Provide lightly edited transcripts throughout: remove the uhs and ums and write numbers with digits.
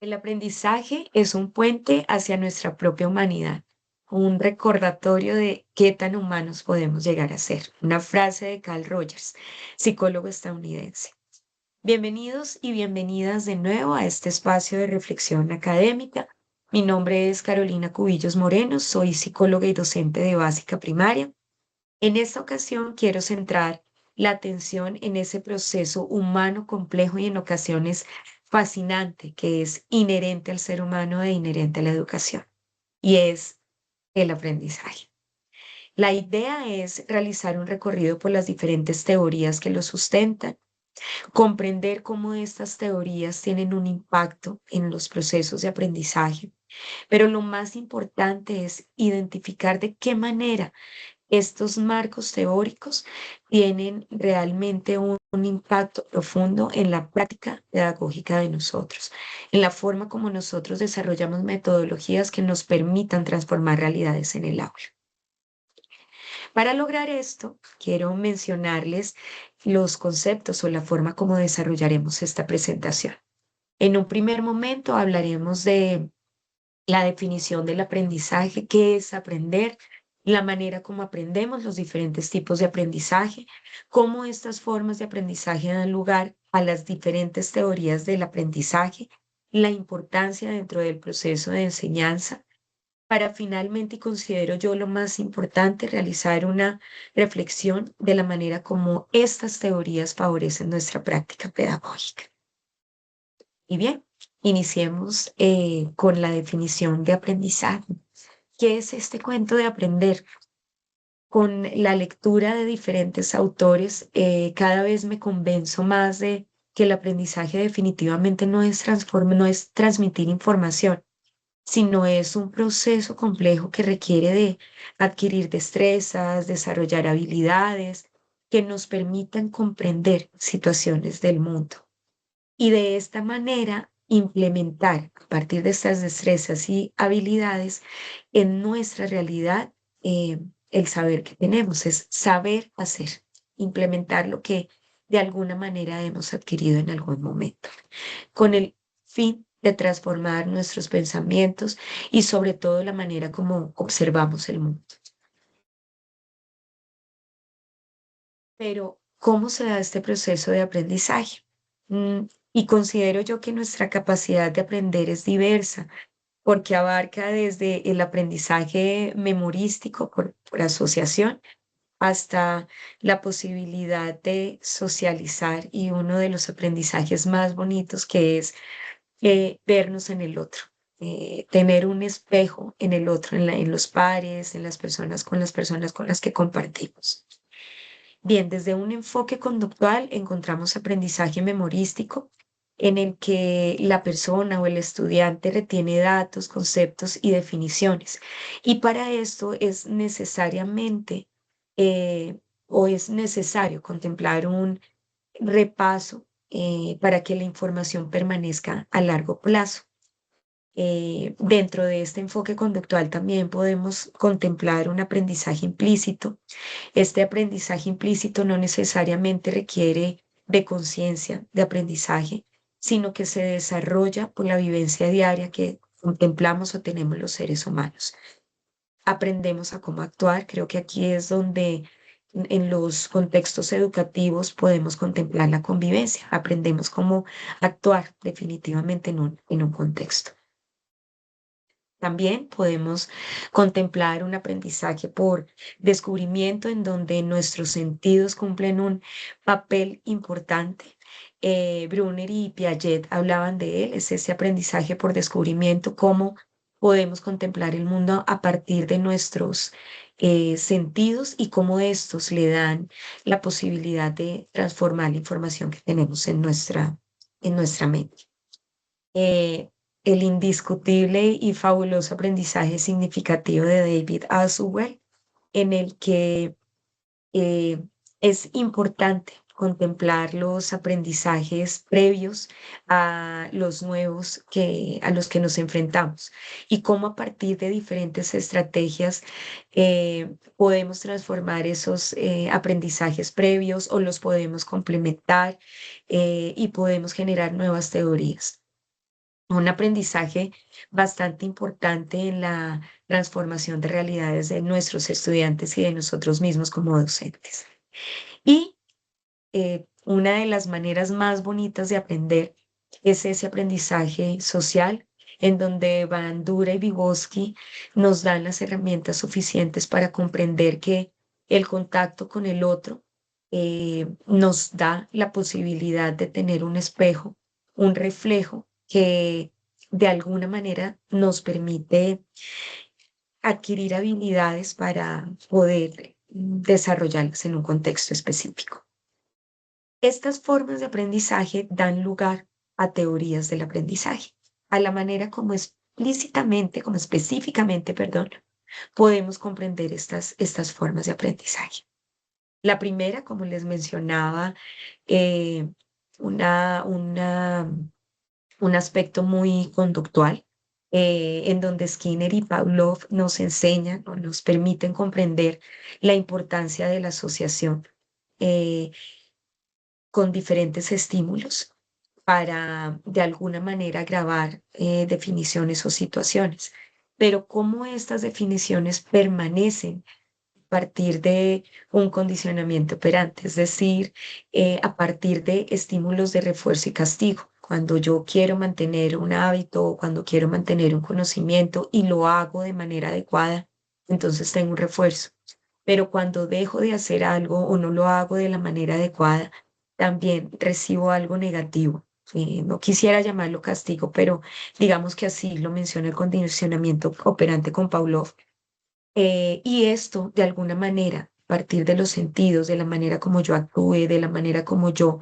El aprendizaje es un puente hacia nuestra propia humanidad, un recordatorio de qué tan humanos podemos llegar a ser. Una frase de Carl Rogers, psicólogo estadounidense. Bienvenidos y bienvenidas de nuevo a este espacio de reflexión académica. Mi nombre es Carolina Cubillos Moreno, soy psicóloga y docente de básica primaria. En esta ocasión quiero centrar la atención en ese proceso humano complejo y en ocasiones fascinante que es inherente al ser humano e inherente a la educación, y es el aprendizaje. La idea es realizar un recorrido por las diferentes teorías que lo sustentan, comprender cómo estas teorías tienen un impacto en los procesos de aprendizaje, pero lo más importante es identificar de qué manera estos marcos teóricos tienen realmente un impacto profundo en la práctica pedagógica de nosotros, en la forma como nosotros desarrollamos metodologías que nos permitan transformar realidades en el aula. Para lograr esto, quiero mencionarles los conceptos o la forma como desarrollaremos esta presentación. En un primer momento hablaremos de la definición del aprendizaje, qué es aprender, la manera como aprendemos, los diferentes tipos de aprendizaje, cómo estas formas de aprendizaje dan lugar a las diferentes teorías del aprendizaje, la importancia dentro del proceso de enseñanza, para finalmente, y considero yo lo más importante, realizar una reflexión de la manera como estas teorías favorecen nuestra práctica pedagógica. Y bien, iniciemos con la definición de aprendizaje. ¿Qué es este cuento de aprender? Con la lectura de diferentes autores, cada vez me convenzo más de que el aprendizaje definitivamente no es transmitir información, sino es un proceso complejo que requiere de adquirir destrezas, desarrollar habilidades que nos permitan comprender situaciones del mundo y de esta manera implementar a partir de estas destrezas y habilidades en nuestra realidad el saber que tenemos, es saber hacer, implementar lo que de alguna manera hemos adquirido en algún momento, con el fin de transformar nuestros pensamientos y sobre todo la manera como observamos el mundo. Pero, ¿cómo se da este proceso de aprendizaje? Y considero yo que nuestra capacidad de aprender es diversa, porque abarca desde el aprendizaje memorístico por asociación hasta la posibilidad de socializar y uno de los aprendizajes más bonitos que es vernos en el otro. Tener un espejo en el otro, en los pares, en las personas con las que compartimos. Bien, desde un enfoque conductual encontramos aprendizaje memorístico en el que la persona o el estudiante retiene datos, conceptos y definiciones. Y para esto es necesariamente o es necesario contemplar un repaso para que la información permanezca a largo plazo. Dentro de este enfoque conductual también podemos contemplar un aprendizaje implícito. Este aprendizaje implícito no necesariamente requiere de conciencia de aprendizaje, sino que se desarrolla por la vivencia diaria que contemplamos o tenemos los seres humanos. Aprendemos a cómo actuar. Creo que aquí es donde en los contextos educativos podemos contemplar la convivencia. Aprendemos cómo actuar definitivamente en un contexto. También podemos contemplar un aprendizaje por descubrimiento en donde nuestros sentidos cumplen un papel importante. Brunner y Piaget hablaban de él, es ese aprendizaje por descubrimiento, cómo podemos contemplar el mundo a partir de nuestros sentidos y cómo estos le dan la posibilidad de transformar la información que tenemos en nuestra mente. eh, el indiscutible y fabuloso aprendizaje significativo de David Aswell, en el que eh, es importante contemplar los aprendizajes previos a los nuevos a los que nos enfrentamos y cómo a partir de diferentes estrategias podemos transformar esos aprendizajes previos o los podemos complementar y podemos generar nuevas teorías. un aprendizaje bastante importante en la transformación de realidades de nuestros estudiantes y de nosotros mismos como docentes. Y una de las maneras más bonitas de aprender es ese aprendizaje social, en donde Bandura y Vygotsky nos dan las herramientas suficientes para comprender que el contacto con el otro nos da la posibilidad de tener un espejo, un reflejo que de alguna manera nos permite adquirir habilidades para poder desarrollarlas en un contexto específico. Estas formas de aprendizaje dan lugar a teorías del aprendizaje, a la manera como explícitamente, como específicamente, perdón, podemos comprender estas formas de aprendizaje. La primera, como les mencionaba, eh, una, una, un aspecto muy conductual, en donde Skinner y Pavlov nos enseñan o nos permiten comprender la importancia de la asociación. eh, con diferentes estímulos para de alguna manera grabar definiciones o situaciones. Pero cómo estas definiciones permanecen a partir de un condicionamiento operante, es decir, a partir de estímulos de refuerzo y castigo. Cuando yo quiero mantener un hábito o cuando quiero mantener un conocimiento y lo hago de manera adecuada, entonces tengo un refuerzo. Pero cuando dejo de hacer algo o no lo hago de la manera adecuada, también recibo algo negativo. No quisiera llamarlo castigo, pero digamos que así lo menciona el condicionamiento operante con Pavlov. Y esto, de alguna manera, a partir de los sentidos, de la manera como yo actúe, de la manera como yo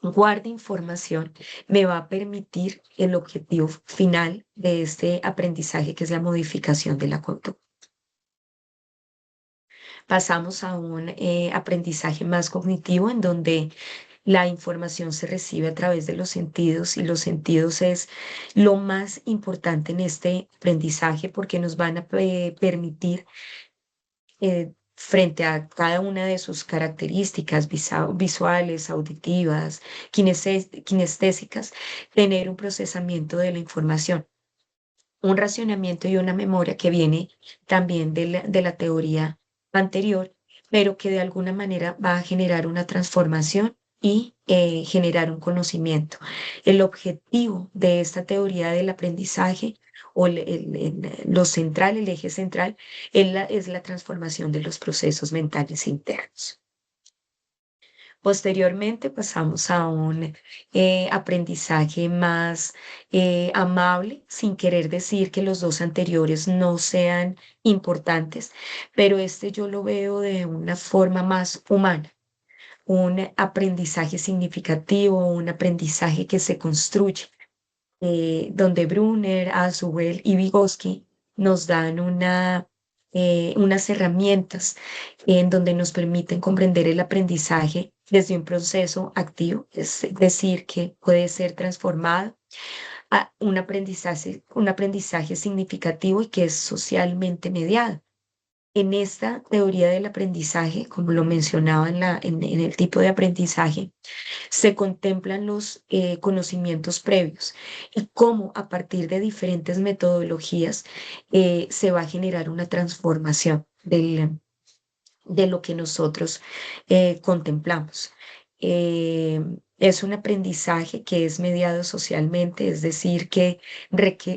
guarde información, me va a permitir el objetivo final de este aprendizaje, que es la modificación de la conducta. Pasamos a un aprendizaje más cognitivo en donde la información se recibe a través de los sentidos y los sentidos es lo más importante en este aprendizaje porque nos van a permitir frente a cada una de sus características visuales, auditivas, kinestésicas, tener un procesamiento de la información, un racionamiento y una memoria que viene también de la teoría anterior, pero que de alguna manera va a generar una transformación y generar un conocimiento. El objetivo de esta teoría del aprendizaje o lo central, el eje central, es la transformación de los procesos mentales internos. Posteriormente pasamos a un aprendizaje más amable, sin querer decir que los dos anteriores no sean importantes, pero este yo lo veo de una forma más humana, un aprendizaje significativo, un aprendizaje que se construye, donde Brunner, Azubel y Vygotsky nos dan unas herramientas en donde nos permiten comprender el aprendizaje desde un proceso activo, es decir, que puede ser transformado a un aprendizaje significativo y que es socialmente mediado. En esta teoría del aprendizaje, como lo mencionaba en el tipo de aprendizaje, se contemplan los conocimientos previos y cómo a partir de diferentes metodologías se va a generar una transformación de lo que nosotros contemplamos. Eh, es un aprendizaje que es mediado socialmente, es decir, que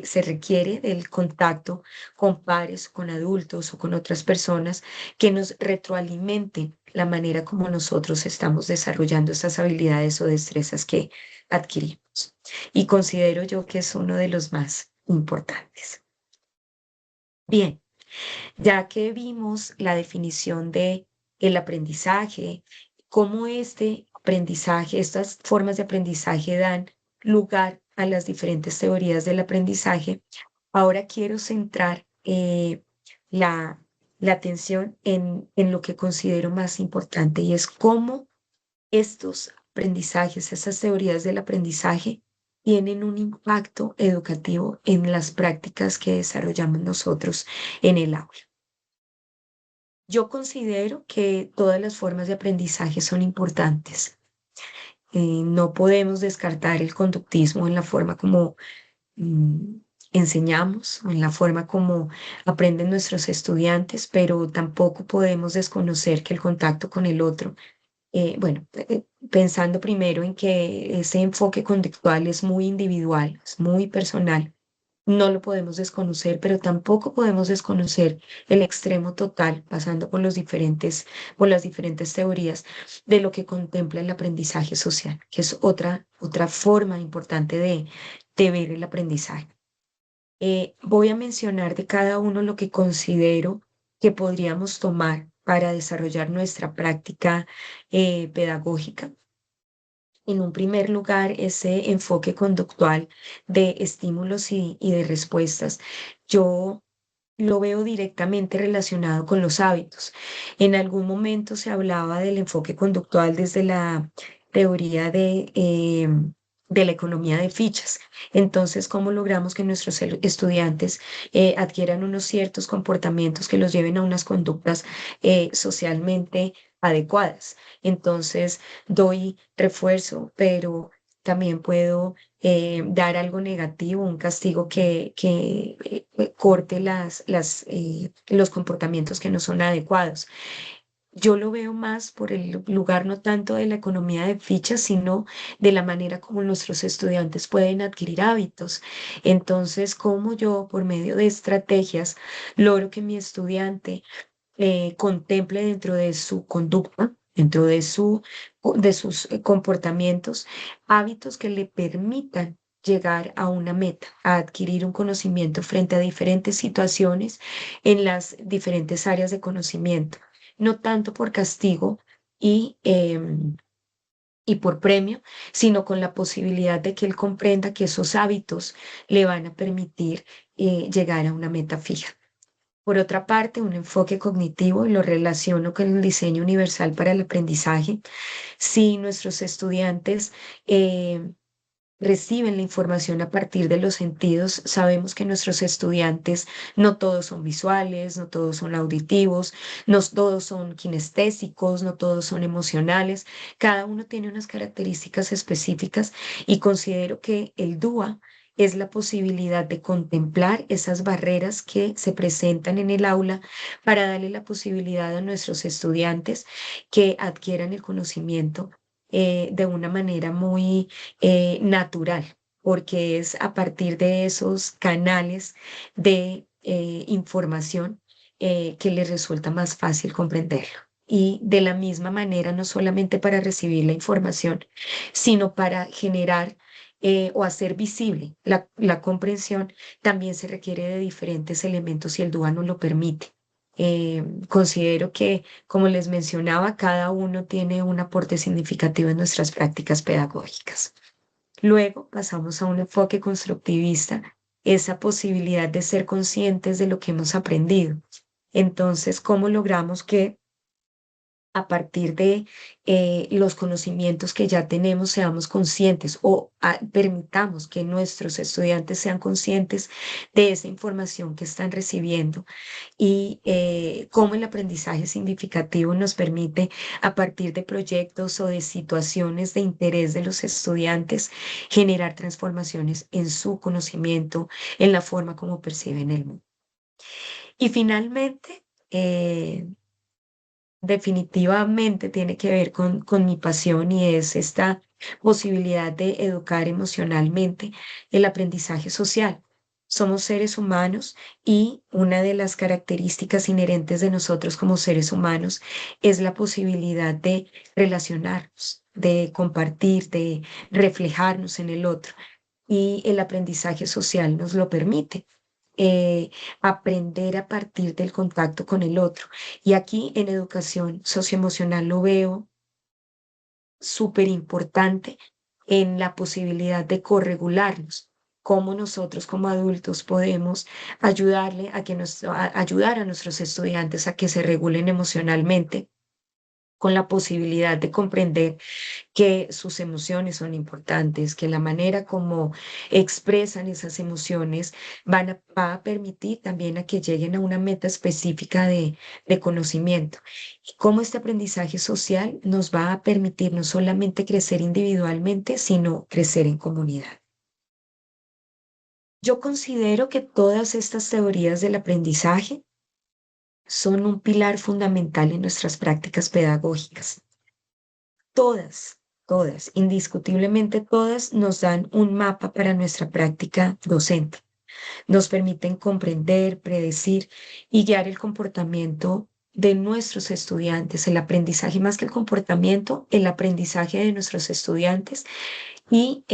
se requiere del contacto con pares, con adultos o con otras personas que nos retroalimenten la manera como nosotros estamos desarrollando esas habilidades o destrezas que adquirimos. Y considero yo que es uno de los más importantes. Bien. Ya que vimos la definición de el aprendizaje, cómo este aprendizaje, estas formas de aprendizaje dan lugar a las diferentes teorías del aprendizaje, ahora quiero centrar la, la atención en lo que considero más importante y es cómo estos aprendizajes, esas teorías del aprendizaje tienen un impacto educativo en las prácticas que desarrollamos nosotros en el aula. Yo considero que todas las formas de aprendizaje son importantes. No podemos descartar el conductismo en la forma como mm, enseñamos, o en la forma como aprenden nuestros estudiantes, pero tampoco podemos desconocer que el contacto con el otro, pensando primero en que ese enfoque conductual es muy individual, es muy personal. No lo podemos desconocer, pero tampoco podemos desconocer el extremo total, pasando por las diferentes teorías de lo que contempla el aprendizaje social, que es otra forma importante de ver el aprendizaje. Voy a mencionar de cada uno lo que considero que podríamos tomar para desarrollar nuestra práctica pedagógica. En un primer lugar, ese enfoque conductual de estímulos y de respuestas. Yo lo veo directamente relacionado con los hábitos. En algún momento se hablaba del enfoque conductual desde la teoría de la economía de fichas. Entonces, ¿cómo logramos que nuestros estudiantes adquieran unos ciertos comportamientos que los lleven a unas conductas socialmente adecuadas? Entonces, doy refuerzo, pero también puedo dar algo negativo, un castigo que corte los comportamientos que no son adecuados. Yo lo veo más por el lugar no tanto de la economía de fichas, sino de la manera como nuestros estudiantes pueden adquirir hábitos. Entonces, cómo yo, por medio de estrategias, logro que mi estudiante contemple dentro de su conducta, dentro de sus comportamientos, hábitos que le permitan llegar a una meta, a adquirir un conocimiento frente a diferentes situaciones en las diferentes áreas de conocimiento, no tanto por castigo y, y por premio, sino con la posibilidad de que él comprenda que esos hábitos le van a permitir llegar a una meta fija. Por otra parte, un enfoque cognitivo, y lo relaciono con el diseño universal para el aprendizaje. Si nuestros estudiantes reciben la información a partir de los sentidos, sabemos que nuestros estudiantes no todos son visuales, no todos son auditivos, no todos son kinestésicos, no todos son emocionales. Cada uno tiene unas características específicas y considero que el DUA es la posibilidad de contemplar esas barreras que se presentan en el aula para darle la posibilidad a nuestros estudiantes que adquieran el conocimiento de una manera muy natural, porque es a partir de esos canales de información que les resulta más fácil comprenderlo. Y de la misma manera, no solamente para recibir la información, sino para generar o hacer visible la comprensión, también se requiere de diferentes elementos y el DUA nos lo permite. Considero que, como les mencionaba, cada uno tiene un aporte significativo en nuestras prácticas pedagógicas. Luego pasamos a un enfoque constructivista, esa posibilidad de ser conscientes de lo que hemos aprendido. Entonces, ¿cómo logramos que a partir de los conocimientos que ya tenemos seamos conscientes o permitamos que nuestros estudiantes sean conscientes de esa información que están recibiendo y cómo el aprendizaje significativo nos permite a partir de proyectos o de situaciones de interés de los estudiantes generar transformaciones en su conocimiento, en la forma como perciben el mundo? Y finalmente, definitivamente tiene que ver con mi pasión y es esta posibilidad de educar emocionalmente el aprendizaje social. Somos seres humanos y una de las características inherentes de nosotros como seres humanos es la posibilidad de relacionarnos, de compartir, de reflejarnos en el otro. Y el aprendizaje social nos lo permite. Aprender a partir del contacto con el otro. Y aquí en educación socioemocional lo veo súper importante en la posibilidad de corregularnos, cómo nosotros como adultos podemos ayudar a nuestros estudiantes a que se regulen emocionalmente, con la posibilidad de comprender que sus emociones son importantes, que la manera como expresan esas emociones va a permitir también a que lleguen a una meta específica de conocimiento. Y cómo este aprendizaje social nos va a permitir no solamente crecer individualmente, sino crecer en comunidad. Yo considero que todas estas teorías del aprendizaje son un pilar fundamental en nuestras prácticas pedagógicas. Todas, todas, indiscutiblemente todas nos dan un mapa para nuestra práctica docente. Nos permiten comprender, predecir y guiar el comportamiento de nuestros estudiantes, el aprendizaje más que el comportamiento, el aprendizaje de nuestros estudiantes y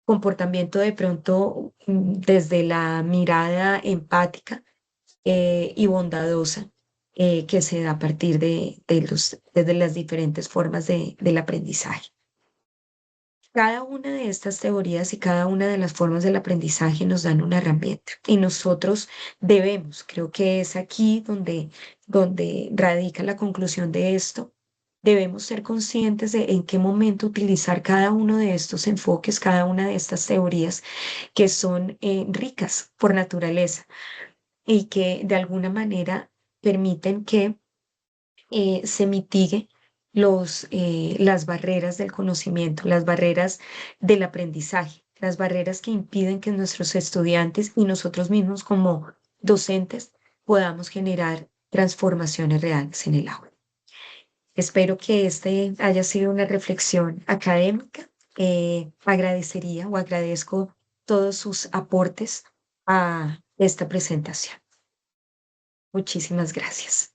comportamiento de pronto desde la mirada empática y bondadosa que se da a partir de las diferentes formas del aprendizaje. Cada una de estas teorías y cada una de las formas del aprendizaje nos dan una herramienta y nosotros debemos, creo que es aquí donde radica la conclusión de esto, debemos ser conscientes de en qué momento utilizar cada uno de estos enfoques, cada una de estas teorías que son ricas por naturaleza y que de alguna manera permiten que se mitigue las barreras del conocimiento, las barreras del aprendizaje, las barreras que impiden que nuestros estudiantes y nosotros mismos como docentes podamos generar transformaciones reales en el aula. Espero que este haya sido una reflexión académica. Agradecería o agradezco todos sus aportes a esta presentación. Muchísimas gracias.